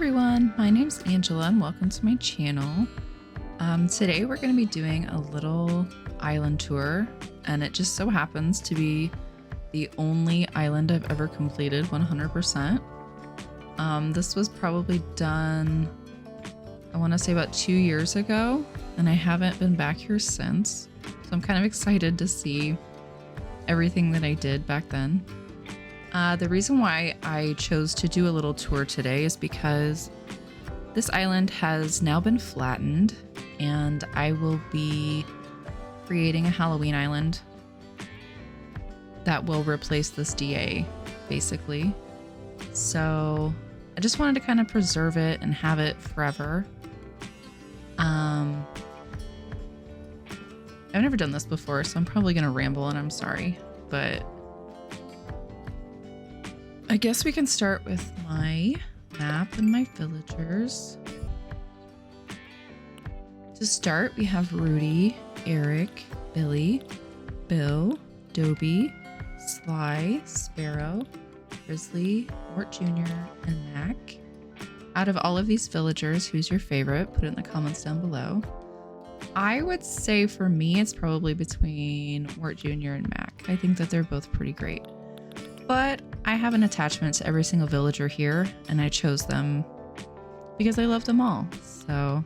everyone, my name's Angela and welcome to my channel. Today we're going to be doing a little island tour, and it just so happens to be the only island I've ever completed 100%. This was probably done, I want to say about 2 years ago, and I haven't been back here since. So I'm kind of excited to see everything that I did back then. The reason why I chose to do a little tour today is because this island has now been flattened, and I will be creating a Halloween island that will replace this DA, basically. So I just wanted to kind of preserve it and have it forever. I've never done this before, so I'm probably going to ramble, and I'm sorry, but I guess we can start with my map and my villagers. To start, we have Rudy, Eric, Billy, Bill, Dobie, Sly, Sparrow, Grizzly, Mort Jr., and Mac. Out of all of these villagers, who's your favorite? Put it in the comments down below. I would say for me, it's probably between Mort Jr. and Mac. I think that they're both pretty great. But I have an attachment to every single villager here, and I chose them because I love them all. So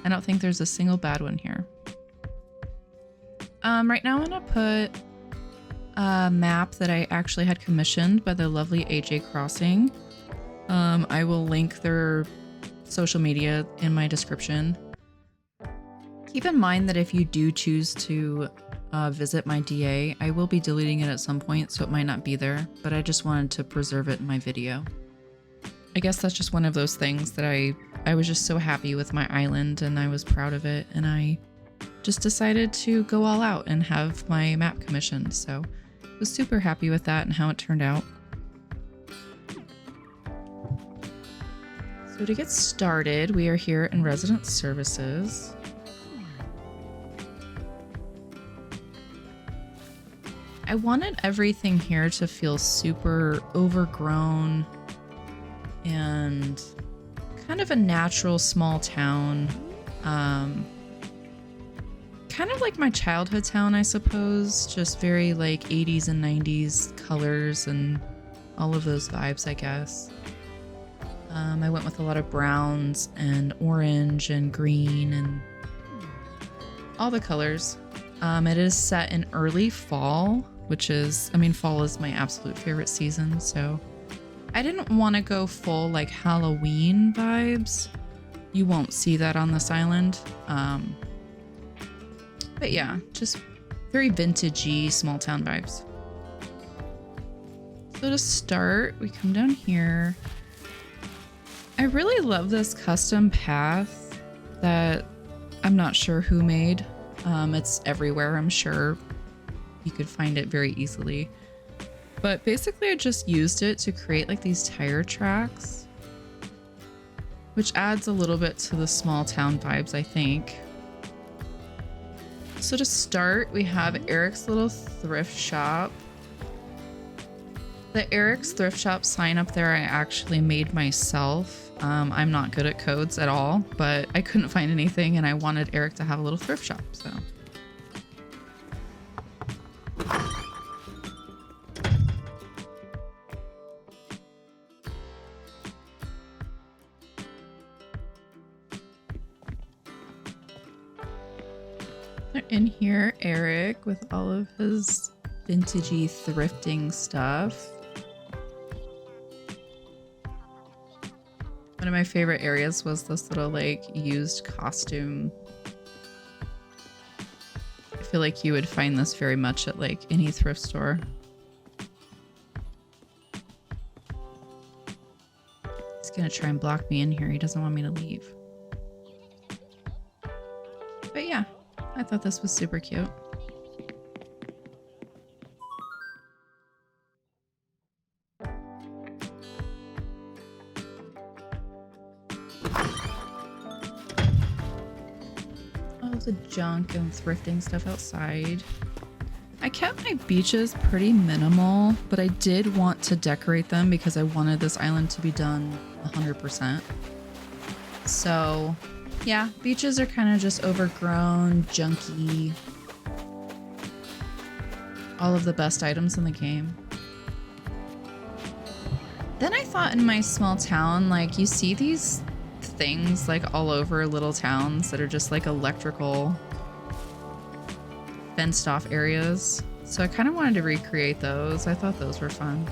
I don't think there's a single bad one here. Right now I'm gonna put a map that I actually had commissioned by the lovely AJ Crossing. I will link their social media in my description. Keep in mind that if you do choose to visit my DA, I will be deleting it at some point, so it might not be there, but I just wanted to preserve it in my video. I guess that's just one of those things that I was just so happy with my island, and I was proud of it, and I just decided to go all out and have my map commissioned, so I was super happy with that and how it turned out. So to get started, we are here in Resident Services. I wanted everything here to feel super overgrown and kind of a natural small town. Kind of like my childhood town, I suppose. Just very like 80s and 90s colors and all of those vibes, I guess. I went with a lot of browns and orange and green and all the colors. It is set in early fall, which is, I mean, fall is my absolute favorite season, so I didn't want to go full like Halloween vibes. You won't see that on this island. But yeah, just very vintagey small town vibes. So to start, we come down here. I really love this custom path that I'm not sure who made. It's everywhere, I'm sure. You could find it very easily. But basically I just used it to create like these tire tracks, which adds a little bit to the small town vibes, I think. So to start, we have Eric's little thrift shop. The Eric's thrift shop sign up there I actually made myself. I'm not good at codes at all, but I couldn't find anything and I wanted Eric to have a little thrift shop, so. In here, Eric with all of his vintagey thrifting stuff. One of my favorite areas was this little like used costume. I feel like you would find this very much at like any thrift store. He's gonna try and block me in here. He doesn't want me to leave. But yeah, I thought this was super cute. All the junk and thrifting stuff outside. I kept my beaches pretty minimal, but I did want to decorate them because I wanted this island to be done 100%. So yeah, beaches are kind of just overgrown, junky. All of the best items in the game. Then I thought in my small town, like you see these things like all over little towns that are just like electrical fenced off areas. So I kind of wanted to recreate those. I thought those were fun.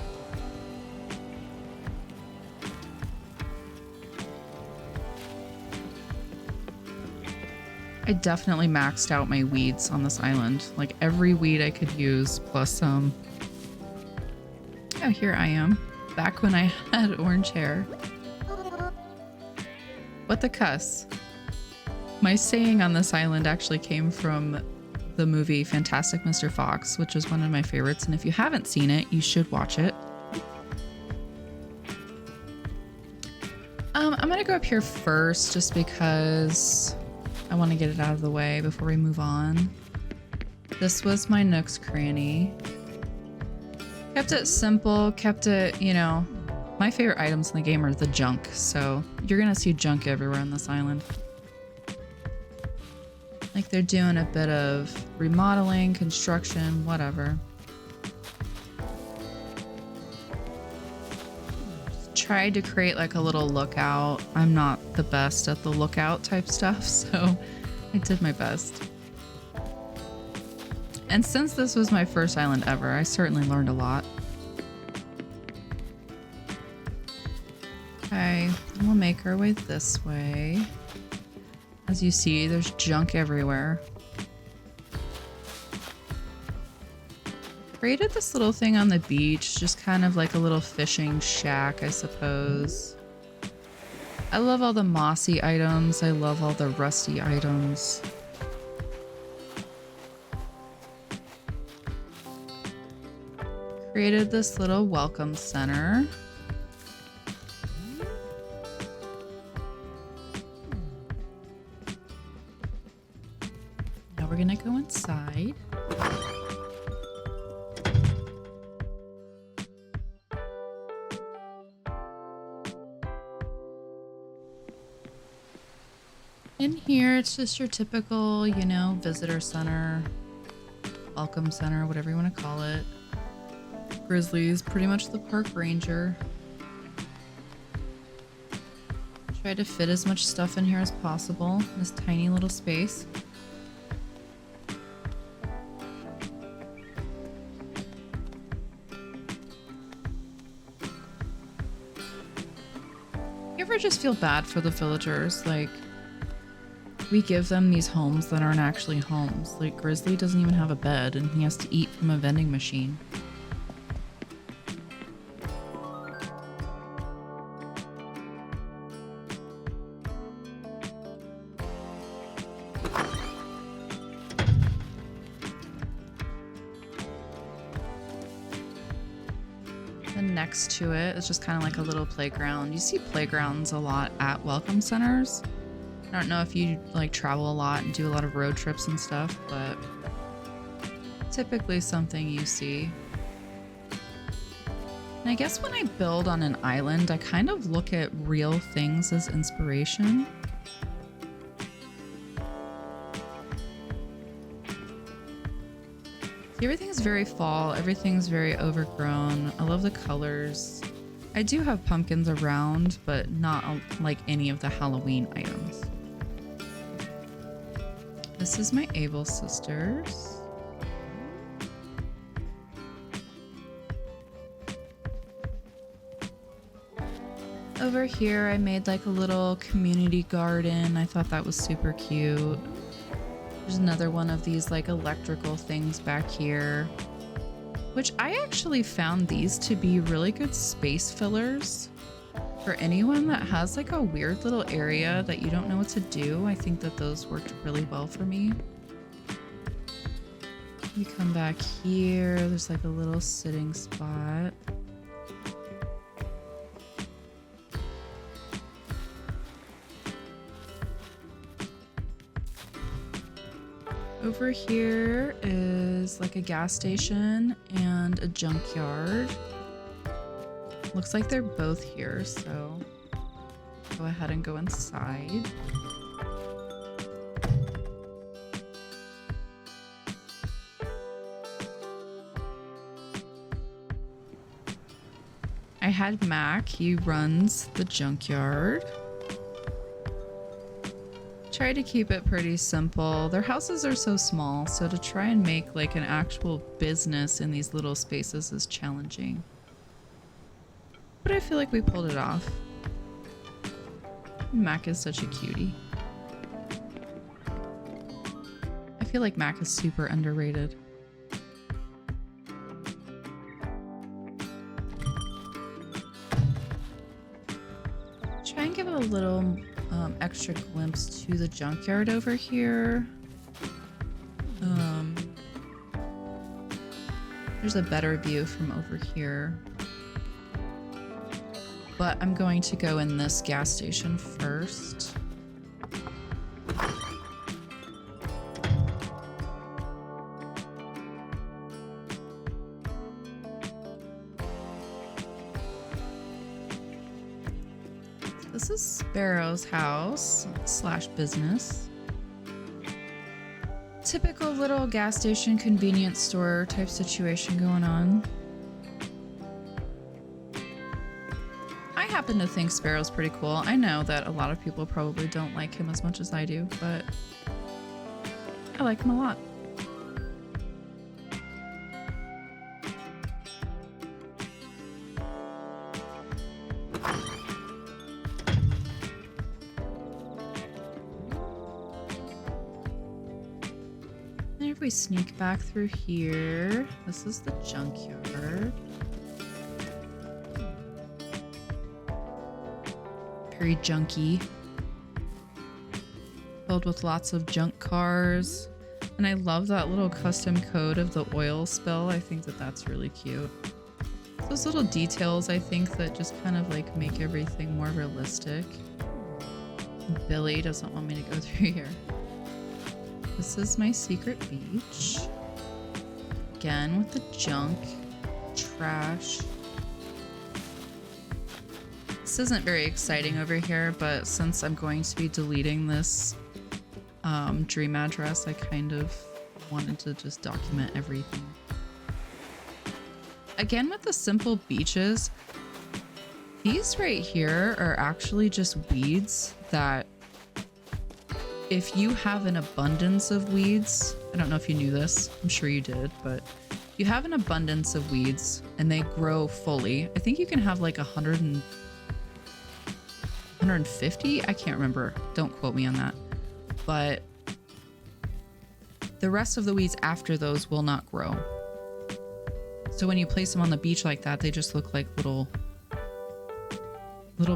I definitely maxed out my weeds on this island. Like every weed I could use plus some. Oh, here I am. Back when I had orange hair. What the cuss? My saying on this island actually came from the movie Fantastic Mr. Fox, which is one of my favorites. And if you haven't seen it, you should watch it. I'm gonna go up here first just because I want to get it out of the way before we move on. This was my Nook's Cranny. Kept it simple, kept it, you know, my favorite items in the game are the junk, so you're gonna see junk everywhere on this island. Like they're doing a bit of remodeling, construction, whatever. Tried to create like a little lookout. I'm not the best at the lookout type stuff, so I did my best. And since this was my first island ever, I certainly learned a lot. Okay, then we'll make our way this way. As you see, there's junk everywhere. Created this little thing on the beach, just kind of like a little fishing shack, I suppose. I love all the mossy items. I love all the rusty items. Created this little welcome center. Now we're gonna go inside. In here, it's just your typical, you know, visitor center, welcome center, whatever you want to call it. Grizzly's pretty much the park ranger. Try to fit as much stuff in here as possible in this tiny little space. You ever just feel bad for the villagers? Like, we give them these homes that aren't actually homes. Like, Grizzly doesn't even have a bed and he has to eat from a vending machine. Then next to it is just kind of like a little playground. You see playgrounds a lot at welcome centers. I don't know if you like travel a lot and do a lot of road trips and stuff, but typically something you see. And I guess when I build on an island, I kind of look at real things as inspiration. Everything's very fall, everything's very overgrown. I love the colors. I do have pumpkins around, but not like any of the Halloween items. This is my Able sisters. Over here, I made like a little community garden. I thought that was super cute. There's another one of these like electrical things back here, which I actually found these to be really good space fillers. For anyone that has like a weird little area that you don't know what to do, I think that those worked really well for me. You come back here, there's like a little sitting spot. Over here is like a gas station and a junkyard. Looks like they're both here, so go ahead and go inside. I had Mac, he runs the junkyard. Try to keep it pretty simple. Their houses are so small, so to try and make like an actual business in these little spaces is challenging. But I feel like we pulled it off. Mac is such a cutie. I feel like Mac is super underrated. Try and give it a little extra glimpse to the junkyard over here. There's a better view from over here. But I'm going to go in this gas station first. This is Sparrow's house / business. Typical little gas station convenience store type situation going on. I happen to think Sparrow's pretty cool. I know that a lot of people probably don't like him as much as I do, but I like him a lot. And if we sneak back through here, this is the junkyard. Very junky. Filled with lots of junk cars. And I love that little custom code of the oil spill. I think that that's really cute. Those little details, I think, that just kind of like make everything more realistic. Billy doesn't want me to go through here. This is my secret beach. Again with the junk, trash. This isn't very exciting over here, but since I'm going to be deleting this dream address, I kind of wanted to just document everything. Again with the simple beaches, these right here are actually just weeds that if you have an abundance of weeds, I don't know if you knew this, I'm sure you did, but if you have an abundance of weeds and they grow fully, I think you can have like 150? I can't remember. Don't quote me on that. But the rest of the weeds after those will not grow. So when you place them on the beach like that, they just look like little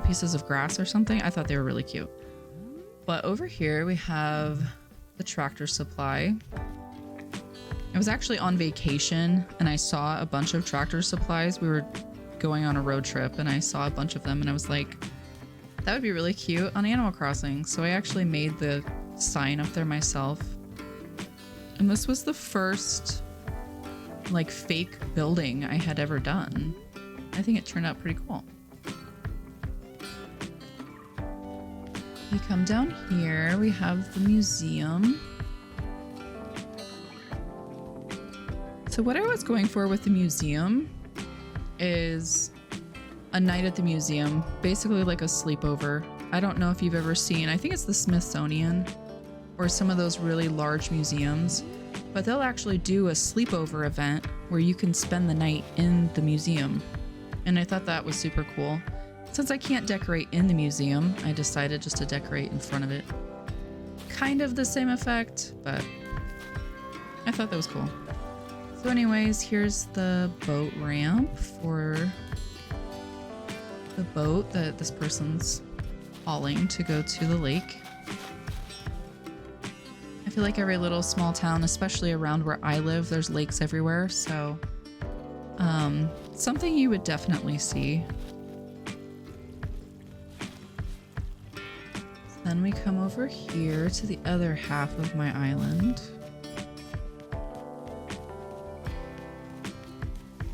pieces of grass or something. I thought they were really cute. But over here we have the Tractor Supply. I was actually on vacation and I saw a bunch of Tractor Supplies. We were going on a road trip and I saw a bunch of them and I was like, that would be really cute on Animal Crossing. So I actually made the sign up there myself. And this was the first like fake building I had ever done. I think it turned out pretty cool. We come down here, we have the museum. So what I was going for with the museum is a night at the museum, basically like a sleepover. I don't know if you've ever seen, I think it's the Smithsonian or some of those really large museums, but they'll actually do a sleepover event where you can spend the night in the museum. And I thought that was super cool. Since I can't decorate in the museum, I decided just to decorate in front of it. Kind of the same effect, but I thought that was cool. So anyways, here's the boat ramp for the boat that this person's hauling to go to the lake. I feel like every little small town, especially around where I live, there's lakes everywhere, so something you would definitely see. Then we come over here to the other half of my island.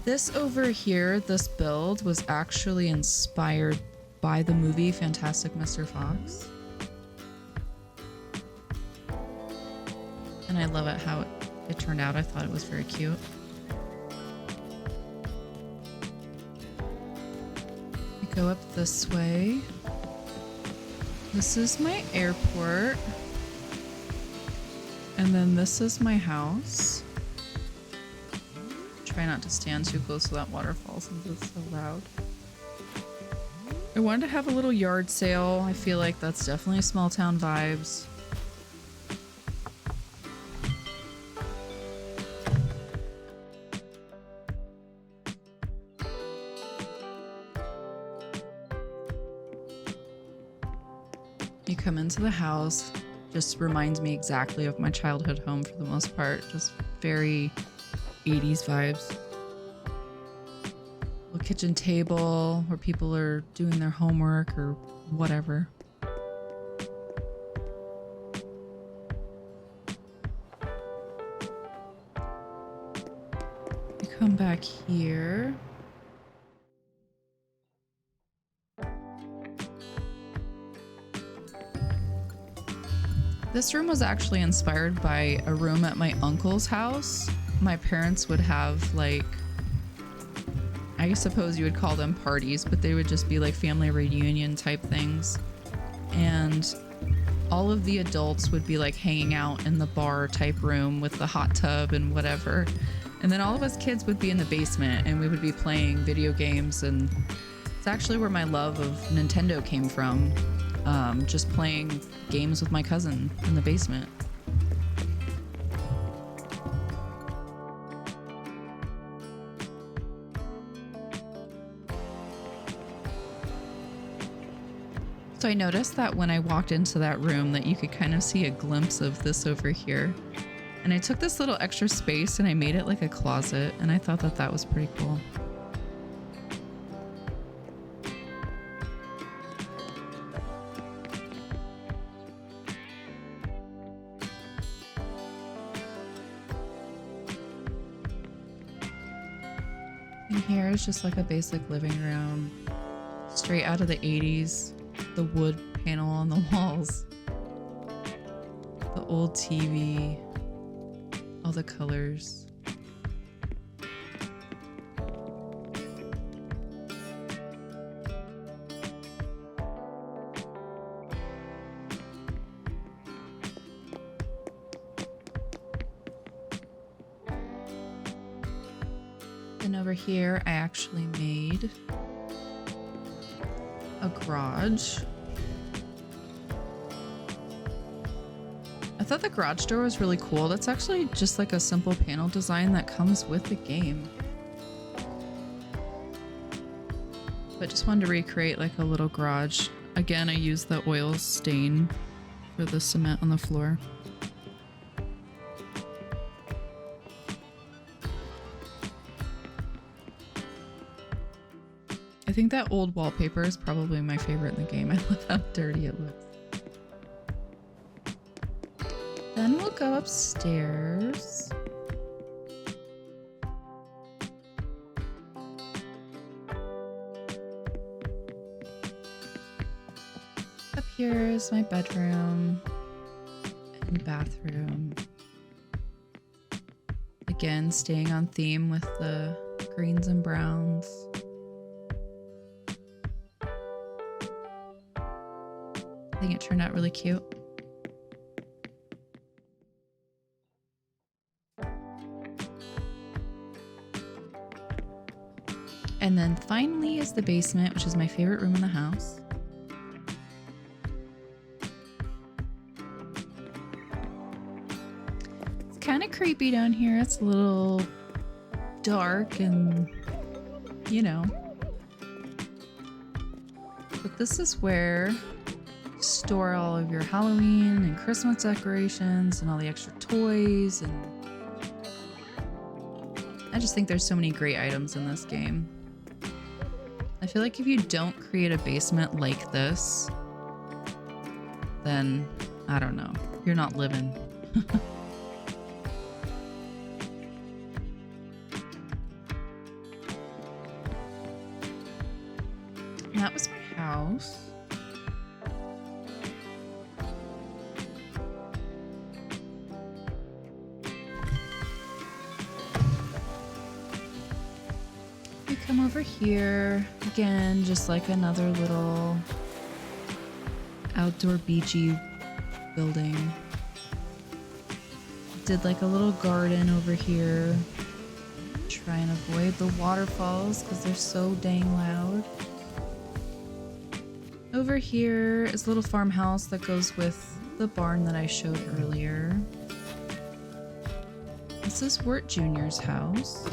This over here, this build was actually inspired by the movie Fantastic Mr. Fox. And I love it how it turned out. I thought it was very cute. We go up this way. This is my airport. And then this is my house. Try not to stand too close to that waterfall since it's so loud. I wanted to have a little yard sale. I feel like that's definitely small town vibes. You come into the house, just reminds me exactly of my childhood home for the most part. Just very 80s vibes. Little kitchen table where people are doing their homework or whatever. We come back here. This room was actually inspired by a room at my uncle's house. My parents would have, like, I suppose you would call them parties, but they would just be like family reunion type things. And all of the adults would be like hanging out in the bar type room with the hot tub and whatever. And then all of us kids would be in the basement and we would be playing video games. And it's actually where my love of Nintendo came from. Just playing games with my cousin in the basement. So I noticed that when I walked into that room that you could kind of see a glimpse of this over here. And I took this little extra space and I made it like a closet, and I thought that that was pretty cool. And here is just like a basic living room, straight out of the 80s. The wood panel on the walls, the old TV, all the colors. And over here, I actually made a garage. I thought the garage door was really cool. That's actually just like a simple panel design that comes with the game. But just wanted to recreate like a little garage. Again, I used the oil stain for the cement on the floor. I think that old wallpaper is probably my favorite in the game. I love how dirty it looks. Then we'll go upstairs. Up here is my bedroom and bathroom. Again, staying on theme with the greens and browns. I think it turned out really cute. And then finally is the basement, which is my favorite room in the house. It's kind of creepy down here. It's a little dark and, you know. But this is where you store all of your Halloween and Christmas decorations and all the extra toys. And I just think there's so many great items in this game. I feel like if you don't create a basement like this, then I don't know, you're not living. And that was my house. We come over here again, just like another little outdoor beachy building. Did like a little garden over here. Try and avoid the waterfalls because they're so dang loud. Over here is a little farmhouse that goes with the barn that I showed earlier. This is Wirt Jr.'s house.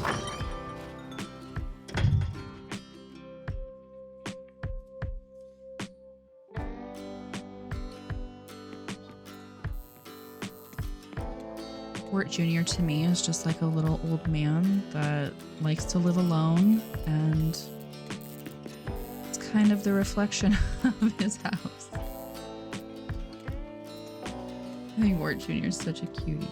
Wirt Jr. to me is just like a little old man that likes to live alone, and it's kind of the reflection of his house. I think Wirt Jr. is such a cutie.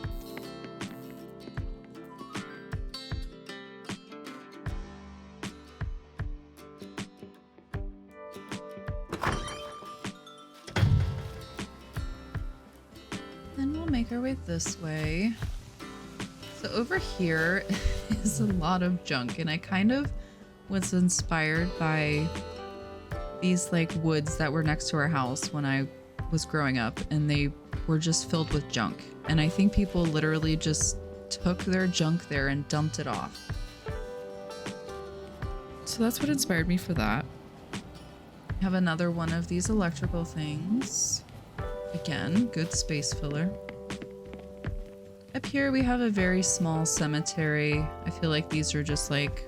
Then we'll make our way this way. So over here is a lot of junk, and I kind of was inspired by these like woods that were next to our house when I was growing up, and they were just filled with junk. And I think people literally just took their junk there and dumped it off. So that's what inspired me for that. I have another one of these electrical things. Again, good space filler. Up here we have a very small cemetery. I feel like these are just like,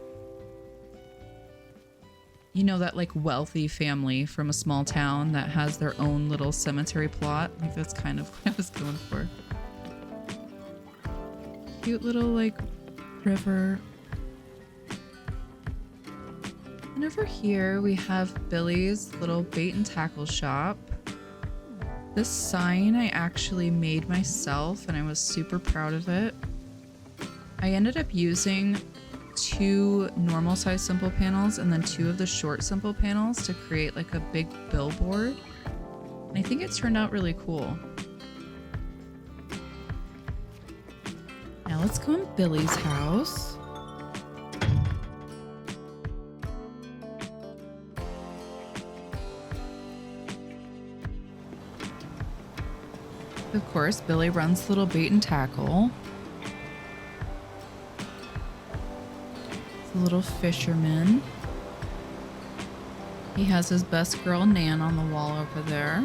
you know, that like wealthy family from a small town that has their own little cemetery plot. Like that's kind of what I was going for. Cute little like river. And over here we have Billy's little bait and tackle shop. This sign I actually made myself, and I was super proud of it. I ended up using 2 normal size simple panels and then 2 of the short simple panels to create like a big billboard. And I think it turned out really cool. Now let's go in Billy's house. Of course, Billy runs little bait and tackle. He's a little fisherman. He has his best girl Nan on the wall over there.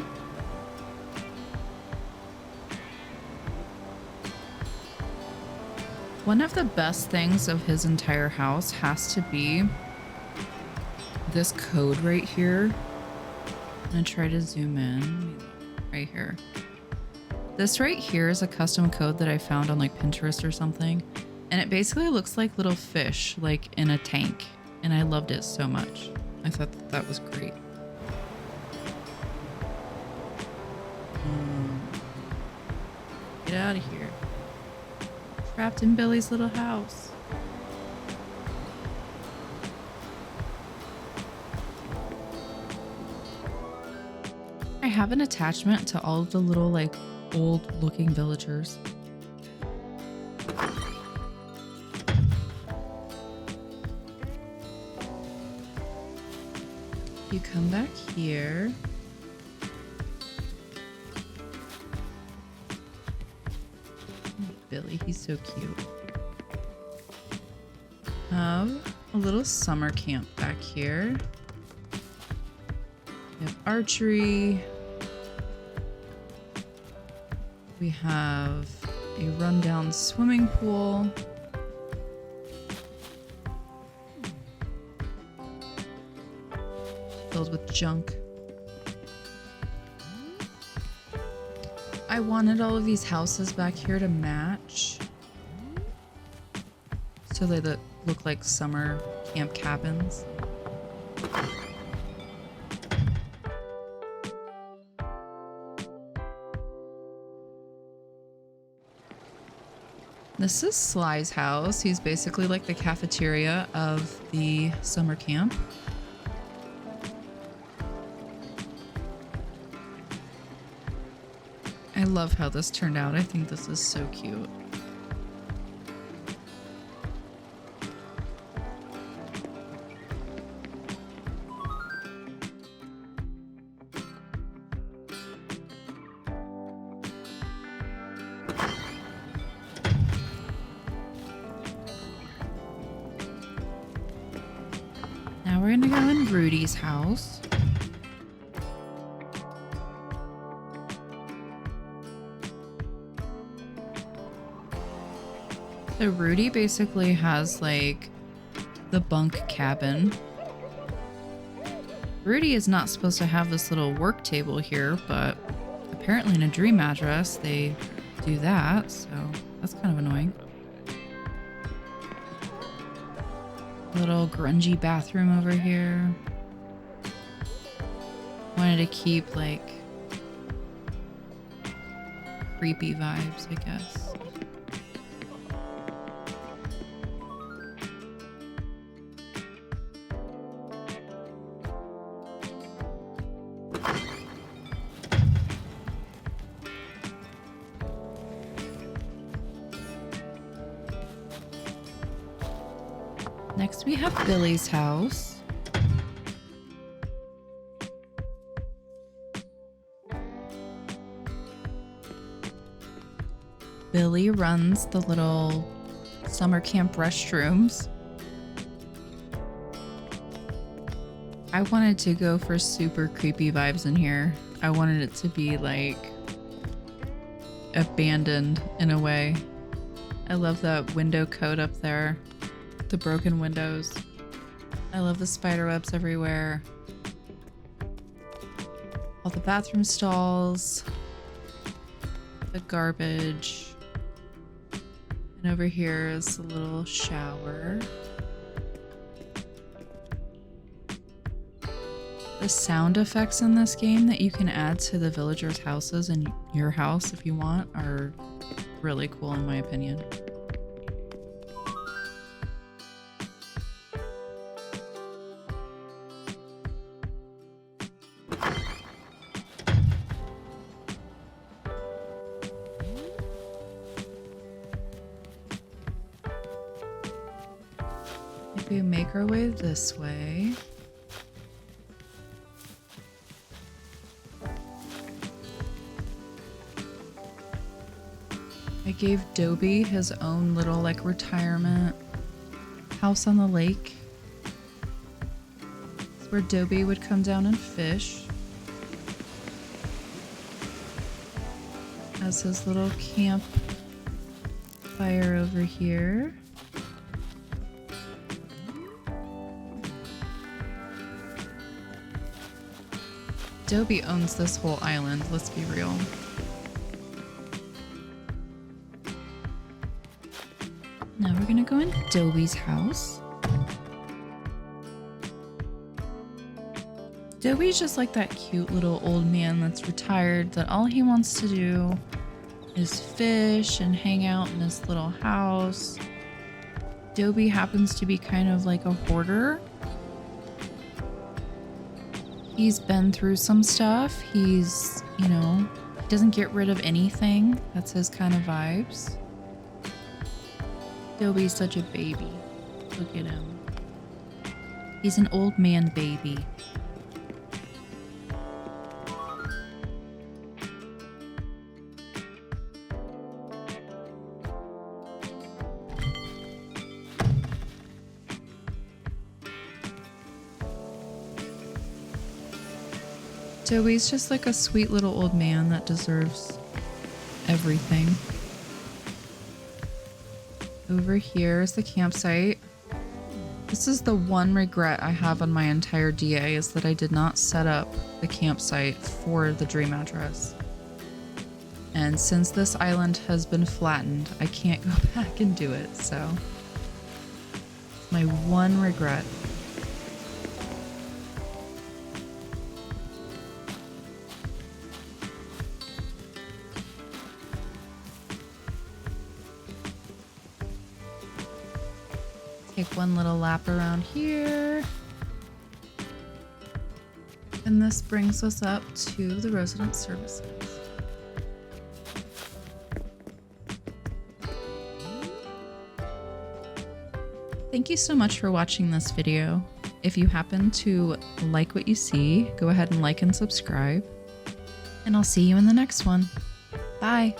One of the best things of his entire house has to be this code right here. I'm gonna try to zoom in right here. This right here is a custom code that I found on like Pinterest or something, and it basically looks like little fish like in a tank, and I loved it so much. I thought that was great. Get out of here. Trapped in Billy's little house. I have an attachment to all of the little like old looking villagers. You come back here. Billy, he's so cute. Have a little summer camp back here. We have archery. We have a rundown swimming pool. Filled with junk. I wanted all of these houses back here to match, so they look like summer camp cabins. This is Sly's house. He's basically like the cafeteria of the summer camp. I love how this turned out. I think this is so cute. Now we're gonna go in Rudy's house. So Rudy basically has like the bunk cabin. Rudy is not supposed to have this little work table here, but apparently in a dream address they do that, so that's kind of annoying. Little grungy bathroom over here. Wanted to keep like creepy vibes, I guess. Next we have Billy's house. Billy runs the little summer camp restrooms. I wanted to go for super creepy vibes in here. I wanted it to be like abandoned in a way. I love that window coat up there. The broken windows. I love the spider webs everywhere. All the bathroom stalls. The garbage. And over here is a little shower. The sound effects in this game that you can add to the villagers' houses in your house if you want are really cool in my opinion. If we make our way this way. I gave Dobie his own little like retirement house on the lake. It's where Dobie would come down and fish. Has his little camp fire over here. Dobie owns this whole island, let's be real. Now we're gonna go in Dobie's house. Dobie's just like that cute little old man that's retired that all he wants to do is fish and hang out in his little house. Dobie happens to be kind of like a hoarder. He's been through some stuff. He's, you know, he doesn't get rid of anything. That's his kind of vibes. Dobie's such a baby. Look at him. He's an old man baby. Dobie's just like a sweet little old man that deserves everything. Over here is the campsite. This is the one regret I have on my entire DA is that I did not set up the campsite for the dream address. And since this island has been flattened, I can't go back and do it, so it's my one regret. Take one little lap around here. And this brings us up to the resident services. Thank you so much for watching this video. If you happen to like what you see, go ahead and like and subscribe. And I'll see you in the next one. Bye.